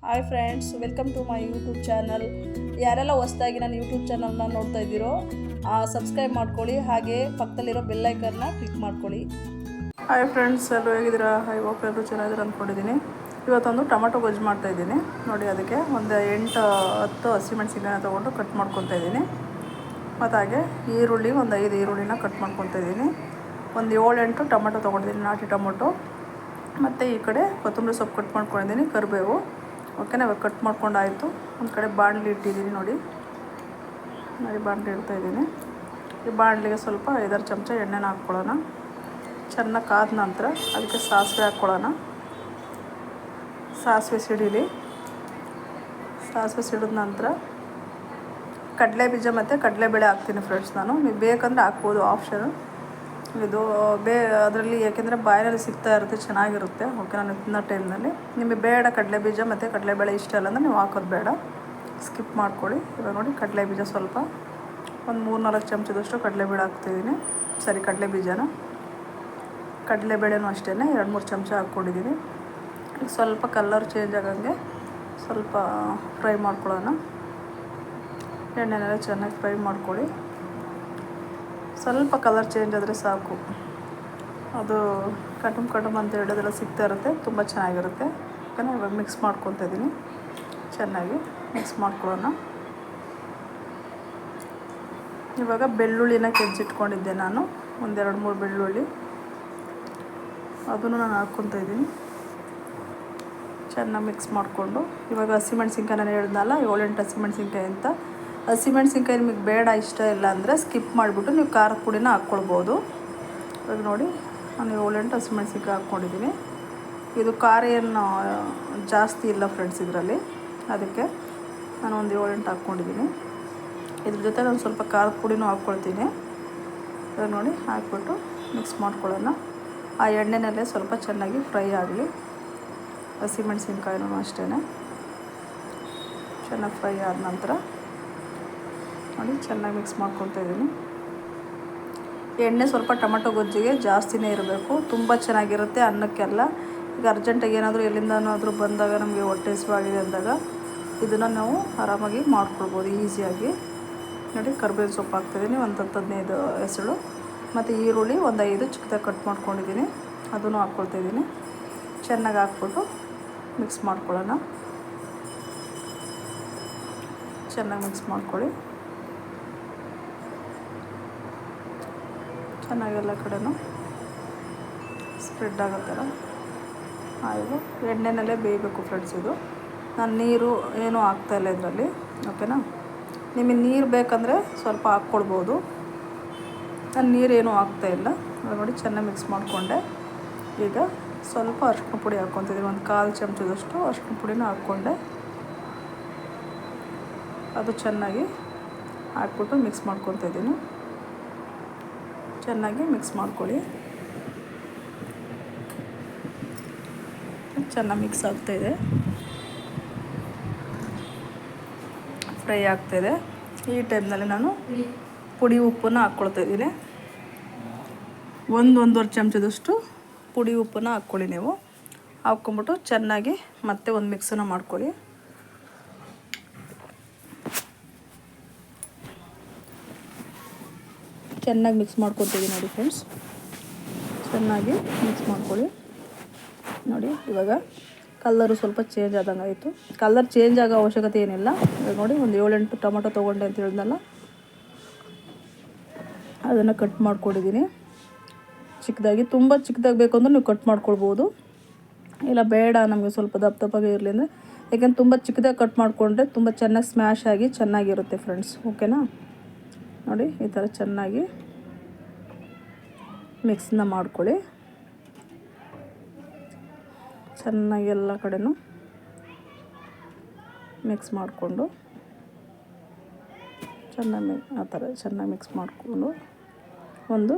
Hi friends, welcome to my YouTube channel. ಯಾರೆಲ್ಲ ಹೊಸದಾಗಿ ನನ್ನ ಯೂಟ್ಯೂಬ್ ಚಾನಲ್ನ ನೋಡ್ತಾ ಇದ್ದೀರೋ ಸಬ್ಸ್ಕ್ರೈಬ್ ಮಾಡ್ಕೊಳ್ಳಿ, ಹಾಗೆ ಪಕ್ಕದಲ್ಲಿರೋ ಬೆಲ್ಲೈಕನ್ನ ಕ್ಲಿಕ್ ಮಾಡ್ಕೊಳ್ಳಿ. ಹಾಯ್ ಫ್ರೆಂಡ್ಸ್, ಎಲ್ಲರೂ ಹೇಗಿದ್ದೀರಾ? ಹೋಪ್ ಎಲ್ಲರೂ ಚೆನ್ನಾಗಿದ್ದೀರಾ ಅಂದ್ಕೊಂಡಿದ್ದೀನಿ. ಇವತ್ತೊಂದು ಟೊಮೆಟೊ ಗೊಜ್ಜು ಮಾಡ್ತಾಯಿದ್ದೀನಿ. ನೋಡಿ, ಅದಕ್ಕೆ ಒಂದು 8-10 ಹಸಿಮೆಣಸಿನ್ಕಾಯಿನ ತೊಗೊಂಡು ಕಟ್ ಮಾಡ್ಕೊತಾ ಇದ್ದೀನಿ. ಮತ್ತು ಹಾಗೆ ಈರುಳ್ಳಿ ಒಂದು 5 ಈರುಳ್ಳಿನ ಕಟ್ ಮಾಡ್ಕೊತಾ ಇದ್ದೀನಿ. ಒಂದು 7-8 ಟೊಮೆಟೊ ತೊಗೊಂಡಿದ್ದೀನಿ, ನಾಟಿ ಟೊಮೆಟೊ. ಮತ್ತು ಈ ಕಡೆ ಕೊತ್ತಂಬರಿ ಸೊಪ್ಪು ಕಟ್ ಮಾಡ್ಕೊಂಡಿದ್ದೀನಿ, ಕರಿಬೇವು. ಓಕೆನಾ, ಇವಾಗ ಕಟ್ ಮಾಡ್ಕೊಂಡಾಯಿತು. ಒಂದು ಕಡೆ ಬಾಣಲಿ ಇಟ್ಟಿದ್ದೀನಿ. ನೋಡಿ ಬಾಣಲಿ ಇಡ್ತಾಯಿದ್ದೀನಿ. ಈ ಬಾಣಲಿಗೆ ಸ್ವಲ್ಪ 5-6 ಚಮಚ ಎಣ್ಣೆನ ಹಾಕ್ಕೊಳ್ಳೋಣ. ಚೆನ್ನಾಗಿ ಕಾದ ನಂತರ ಅದಕ್ಕೆ ಸಾಸಿವೆ ಹಾಕ್ಕೊಳ್ಳೋಣ. ಸಾಸಿವೆ ಸಿಡಿಲಿ. ಸಾಸಿವೆ ಸಿಡಿದ ನಂತರ ಕಡಲೆ ಬೀಜ ಮತ್ತು ಕಡಲೆಬೇಳೆ ಹಾಕ್ತೀನಿ ಫ್ರೆಂಡ್ಸ್. ನಾನು ನೀವು ಬೇಕಂದರೆ ಹಾಕ್ಬೋದು, ಆಪ್ಷನು ಇದು. ಅದರಲ್ಲಿ ಏಕೆಂದರೆ ಬಾಯಲ್ಲಿ ಸಿಗ್ತಾ ಇರುತ್ತೆ, ಚೆನ್ನಾಗಿರುತ್ತೆ. ಓಕೆ, ನಾನು ತಿನ್ನೋ ಟೈಮ್ನಲ್ಲಿ ನಿಮಗೆ ಬೇಡ ಕಡಲೆ ಬೀಜ ಮತ್ತು ಕಡಲೆಬೇಳೆ ಇಷ್ಟ ಇಲ್ಲ ಅಂದರೆ ನೀವು ಹಾಕೋದು ಬೇಡ, ಸ್ಕಿಪ್ ಮಾಡ್ಕೊಳ್ಳಿ. ಇವಾಗ ನೋಡಿ, ಕಡಲೆ ಬೀಜ ಸ್ವಲ್ಪ ಒಂದು 3-4 ಚಮಚದಷ್ಟು ಕಡಲೆಬೇಳೆ ಹಾಕ್ತಿದ್ದೀನಿ. ಕಡಲೆ ಬೀಜನ, ಕಡಲೆಬೇಳೆನೂ ಅಷ್ಟೇ 2-3 ಚಮಚ ಹಾಕ್ಕೊಂಡಿದ್ದೀನಿ. ಈಗ ಸ್ವಲ್ಪ ಕಲರ್ ಚೇಂಜ್ ಆಗಂಗೆ ಸ್ವಲ್ಪ ಫ್ರೈ ಮಾಡ್ಕೊಳ್ಳೋಣ. ಎಣ್ಣೆನೆಲ್ಲ ಚೆನ್ನಾಗಿ ಫ್ರೈ ಮಾಡ್ಕೊಳ್ಳಿ. ಸ್ವಲ್ಪ ಕಲರ್ ಚೇಂಜ್ ಆದರೆ ಸಾಕು. ಅದು ಕಟಮ್ ಅಂತ ಹೇಳೋದೆಲ್ಲ ಸಿಗ್ತಾ ಇರುತ್ತೆ, ತುಂಬ ಚೆನ್ನಾಗಿರುತ್ತೆ. ಓಕೆನಾ, ಇವಾಗ ಮಿಕ್ಸ್ ಮಾಡ್ಕೊತಾ ಇದ್ದೀನಿ. ಚೆನ್ನಾಗಿ ಮಿಕ್ಸ್ ಮಾಡ್ಕೊಳ್ಳೋಣ. ಇವಾಗ ಬೆಳ್ಳುಳ್ಳಿನ ಕೆಜ್ಜಿಟ್ಕೊಂಡಿದ್ದೆ ನಾನು, ಒಂದು 2-3 ಬೆಳ್ಳುಳ್ಳಿ, ಅದನ್ನು ನಾನು ಹಾಕ್ಕೊತಾ ಇದ್ದೀನಿ. ಚೆನ್ನಾಗಿ ಮಿಕ್ಸ್ ಮಾಡಿಕೊಂಡು ಇವಾಗ ಹಸಿಮೆಣ್ಸಿನ್ಕಾಯಿ ನಾನು ಹೇಳಿದ್ನಲ್ಲ, 7-8 ಹಸಿಮೆಣ್ಸಿನ್ಕಾಯಿ ಅಂತ. ಹಸಿಮೆಣ್ಸಿನ್ಕಾಯಿ ನಿಮಗೆ ಬೇಡ, ಇಷ್ಟ ಇಲ್ಲ ಅಂದರೆ ಸ್ಕಿಪ್ ಮಾಡಿಬಿಟ್ಟು ನೀವು ಖಾರದ ಪುಡಿನ ಹಾಕ್ಕೊಳ್ಬೋದು. ಇವಾಗ ನೋಡಿ, ನಾನು 7-8 ಹಸಿಮೆಣ್ಸಿನ್ಕಾಯಿ ಹಾಕ್ಕೊಂಡಿದ್ದೀನಿ. ಇದು ಖಾರ ಏನು ಜಾಸ್ತಿ ಇಲ್ಲ ಫ್ರೆಂಡ್ಸ್ ಇದರಲ್ಲಿ, ಅದಕ್ಕೆ ನಾನು ಒಂದು 7-8 ಹಾಕ್ಕೊಂಡಿದ್ದೀನಿ. ಇದ್ರ ಜೊತೆ ನಾನು ಸ್ವಲ್ಪ ಖಾರದ ಪುಡಿನೂ ಹಾಕ್ಕೊಳ್ತೀನಿ. ಇವಾಗ ನೋಡಿ, ಹಾಕ್ಬಿಟ್ಟು ಮಿಕ್ಸ್ ಮಾಡ್ಕೊಳ್ಳೋಣ. ಆ ಎಣ್ಣೆನಲ್ಲೇ ಸ್ವಲ್ಪ ಚೆನ್ನಾಗಿ ಫ್ರೈ ಆಗಲಿ. ಹಸಿಮೆಣ್ಸಿನ್ಕಾಯಿನೂ ಅಷ್ಟೇ ಚೆನ್ನಾಗಿ ಫ್ರೈ ಆದ ನಂತರ ನೋಡಿ, ಚೆನ್ನಾಗಿ ಮಿಕ್ಸ್ ಮಾಡ್ಕೊತಾ ಇದ್ದೀನಿ. ಎಣ್ಣೆ ಸ್ವಲ್ಪ ಟೊಮೆಟೊ ಗೊಜ್ಜಿಗೆ ಜಾಸ್ತಿನೇ ಇರಬೇಕು, ತುಂಬ ಚೆನ್ನಾಗಿರುತ್ತೆ ಅನ್ನಕ್ಕೆಲ್ಲ. ಈಗ ಅರ್ಜೆಂಟಾಗಿ ಏನಾದರೂ ಎಲ್ಲಿಂದನಾದರೂ ಬಂದಾಗ ನಮಗೆ ಹೊಟ್ಟೆ ಹಸಿವಾಗಿದೆ ಅಂದಾಗ ಇದನ್ನು ನಾವು ಆರಾಮಾಗಿ ಮಾಡ್ಕೊಳ್ಬೋದು ಈಸಿಯಾಗಿ. ನೋಡಿ, ಕರಿಬೇವಿನ ಸೊಪ್ಪು ಹಾಕ್ತಿದ್ದೀನಿ, ಒಂದು 10-15 ಎಸಳು. ಮತ್ತು ಈರುಳ್ಳಿ ಒಂದು 5 ಚಿಕ್ಕದಾಗಿ ಕಟ್ ಮಾಡ್ಕೊಂಡಿದ್ದೀನಿ, ಅದನ್ನು ಹಾಕ್ಕೊಳ್ತಾಯಿದ್ದೀನಿ. ಚೆನ್ನಾಗಿ ಹಾಕ್ಬಿಟ್ಟು ಮಿಕ್ಸ್ ಮಾಡ್ಕೊಳ್ಳೋಣ. ಚೆನ್ನಾಗಿ ಮಿಕ್ಸ್ ಮಾಡ್ಕೊಳ್ಳಿ. ಚೆನ್ನಾಗಿ ಎಲ್ಲ ಕಡೆನೂ ಸ್ಪ್ರೆಡ್ ಆಗೋ ಥರ ಆಯಿತು. ಎಣ್ಣೆನಲ್ಲೇ ಬೇಯಬೇಕು ಫ್ರೆಂಡ್ಸ್ ಇದು. ನಾನು ನೀರು ಏನೂ ಹಾಕ್ತಾಯಿಲ್ಲ ಇದರಲ್ಲಿ. ಓಕೆನಾ, ನಿಮಗೆ ನೀರು ಬೇಕಂದರೆ ಸ್ವಲ್ಪ ಹಾಕ್ಕೊಳ್ಬೋದು. ನಾನು ನೀರೇನೂ ಹಾಕ್ತಾಯಿಲ್ಲ. ನೋಡಿ, ಚೆನ್ನಾಗಿ ಮಿಕ್ಸ್ ಮಾಡಿಕೊಂಡೆ. ಈಗ ಸ್ವಲ್ಪ ಅರಿಶಿನ ಪುಡಿ ಹಾಕ್ಕೊತಿದ್ದೀನಿ, ಒಂದು 1/4 ಚಮಚದಷ್ಟು ಅರಿಶಿನ ಪುಡಿನ ಹಾಕ್ಕೊಂಡೆ. ಅದು ಚೆನ್ನಾಗಿ ಹಾಕ್ಬಿಟ್ಟು ಮಿಕ್ಸ್ ಮಾಡ್ಕೊತಾ ಇದ್ದೀನಿ. ಚೆನ್ನಾಗಿ ಮಿಕ್ಸ್ ಮಾಡ್ಕೊಳ್ಳಿ. ಚೆನ್ನಾಗಿ ಮಿಕ್ಸ್ ಆಗ್ತಾಯಿದೆ, ಫ್ರೈ ಆಗ್ತಾಯಿದೆ. ಈ ಟೈಮ್ನಲ್ಲಿ ನಾನು ಪುಡಿ ಉಪ್ಪನ್ನು ಹಾಕ್ಕೊಳ್ತಾಯಿದ್ದೀನಿ. 1-1.5 ಚಮಚದಷ್ಟು ಪುಡಿ ಉಪ್ಪನ್ನು ಹಾಕ್ಕೊಳ್ಳಿ. ನೀವು ಹಾಕ್ಕೊಂಬಿಟ್ಟು ಚೆನ್ನಾಗಿ ಮತ್ತೆ ಒಂದು ಮಿಕ್ಸನ್ನು ಮಾಡ್ಕೊಳ್ಳಿ. ಚೆನ್ನಾಗಿ ಮಿಕ್ಸ್ ಮಾಡ್ಕೊತೀವಿ ನೋಡಿ ಫ್ರೆಂಡ್ಸ್. ಚೆನ್ನಾಗಿ ಮಿಕ್ಸ್ ಮಾಡ್ಕೊಳ್ಳಿ. ನೋಡಿ, ಇವಾಗ ಕಲ್ಲರು ಸ್ವಲ್ಪ ಚೇಂಜ್ ಆದಂಗೆ ಆಯಿತು. ಕಲರ್ ಚೇಂಜ್ ಆಗೋ ಅವಶ್ಯಕತೆ ಏನಿಲ್ಲ. ಇವಾಗ ನೋಡಿ, ಒಂದು 7-8 ಟೊಮೆಟೊ ತೊಗೊಂಡೆ ಅಂತ ಹೇಳಿದ್ನಲ್ಲ, ಅದನ್ನು ಕಟ್ ಮಾಡ್ಕೊಂಡಿದ್ದೀನಿ ಚಿಕ್ಕದಾಗಿ. ತುಂಬ ಚಿಕ್ಕದಾಗಿ ಬೇಕು ಅಂದರೆ ನೀವು ಕಟ್ ಮಾಡ್ಕೊಳ್ಬೋದು, ಇಲ್ಲ ಬೇಡ ನಮಗೆ ಸ್ವಲ್ಪ ದಪ್ಪಗೆ ಇರಲಿ ಅಂದರೆ, ಯಾಕೆಂದ್ರೆ ತುಂಬ ಚಿಕ್ಕದಾಗಿ ಕಟ್ ಮಾಡಿಕೊಂಡ್ರೆ ತುಂಬ ಚೆನ್ನಾಗಿ ಸ್ಮ್ಯಾಶ್ ಆಗಿ ಚೆನ್ನಾಗಿರುತ್ತೆ ಫ್ರೆಂಡ್ಸ್. ಓಕೆನಾ, ನೋಡಿ ಈ ಥರ ಚೆನ್ನಾಗಿ ಮಿಕ್ಸನ್ನ ಮಾಡ್ಕೊಳ್ಳಿ. ಚೆನ್ನಾಗಿ ಎಲ್ಲ ಕಡೆನೂ ಮಿಕ್ಸ್ ಮಾಡಿಕೊಂಡು ಚೆನ್ನಾಗಿ ಆ ಥರ ಚೆನ್ನಾಗಿ ಮಿಕ್ಸ್ ಮಾಡಿಕೊಂಡು ಒಂದು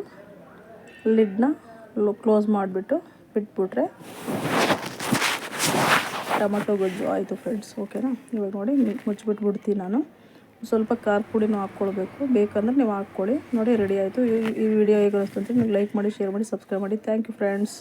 ಲಿಡ್ನ ಕ್ಲೋಸ್ ಮಾಡಿಬಿಟ್ಟು ಬಿಟ್ಬಿಟ್ರೆ ಟೊಮೆಟೊ ಗೊಜ್ಜು ಆಯಿತು ಫ್ರೆಂಡ್ಸ್. ಓಕೆನಾ, ಇವಾಗ ನೋಡಿ ಮುಚ್ಚಿಬಿಟ್ಬಿಡ್ತೀನಿ ನಾನು. ಸ್ವಲ್ಪ ಖಾರ ಪುಡಿನೂ ಹಾಕ್ಕೊಳ್ಬೇಕು, ಬೇಕಂದ್ರೆ ನೀವು ಹಾಕ್ಕೊಳ್ಳಿ. ನೋಡಿ, ರೆಡಿ ಆಯಿತು. ಈ ವಿಡಿಯೋ ಹೇಗೆ ಅನಿಸ್ತು ಅಂತ ನೀವು ಲೈಕ್ ಮಾಡಿ, ಶೇರ್ ಮಾಡಿ, ಸಬ್ಸ್ಕ್ರೈಬ್ ಮಾಡಿ. Thank you friends.